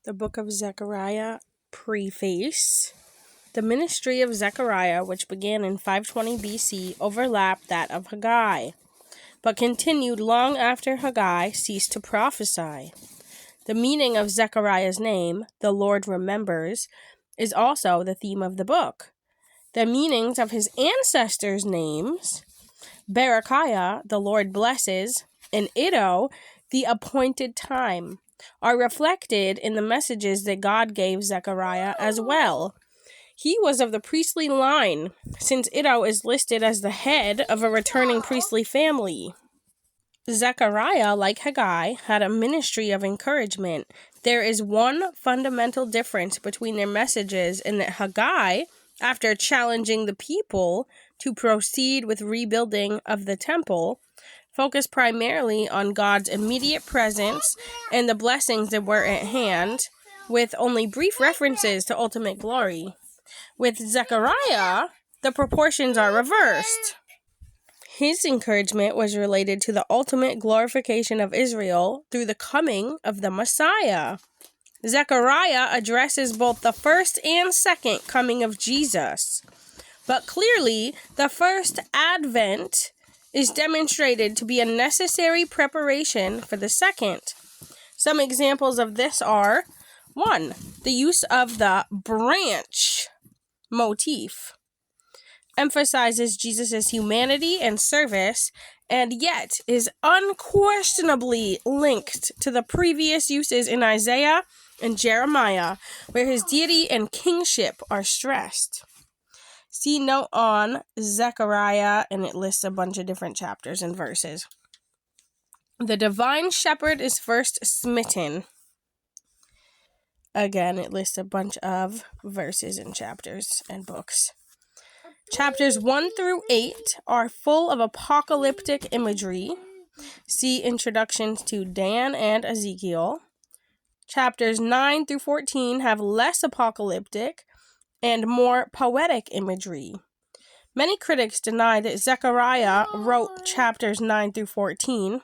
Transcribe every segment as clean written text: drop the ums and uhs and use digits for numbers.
The book of Zechariah Preface. The ministry of Zechariah, which began in 520 BC, overlapped that of Haggai, but continued long after Haggai ceased to prophesy. The meaning of Zechariah's name, the Lord remembers, is also the theme of the book. The meanings of his ancestors' names, Berechiah, the Lord blesses, and Iddo, the appointed time, are reflected in the messages that God gave Zechariah as well. He was of the priestly line, since Iddo is listed as the head of a returning priestly family. Zechariah, like Haggai, had a ministry of encouragement. There is one fundamental difference between their messages in that Haggai, after challenging the people to proceed with rebuilding of the temple, focused primarily on God's immediate presence and the blessings that were at hand, with only brief references to ultimate glory. With Zechariah, the proportions are reversed. His encouragement was related to the ultimate glorification of Israel through the coming of the Messiah. Zechariah addresses both the first and second coming of Jesus. But clearly, the first advent is demonstrated to be a necessary preparation for the second. Some examples of this are: 1. The use of the branch motif emphasizes Jesus' humanity and service, and yet is unquestionably linked to the previous uses in Isaiah and Jeremiah, where his deity and kingship are stressed. See note on Zechariah, and it lists a bunch of different chapters and verses. The divine shepherd is first smitten. Again, it lists a bunch of verses and chapters and books. Chapters 1 through 8 are full of apocalyptic imagery. See introductions to Dan and Ezekiel. Chapters 9 through 14 have less apocalyptic and more poetic imagery. Many critics deny that Zechariah wrote chapters 9 through 14,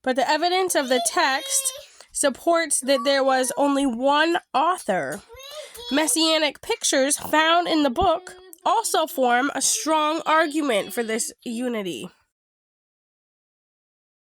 but the evidence of the text supports that there was only one author. Messianic pictures found in the book also form a strong argument for this unity.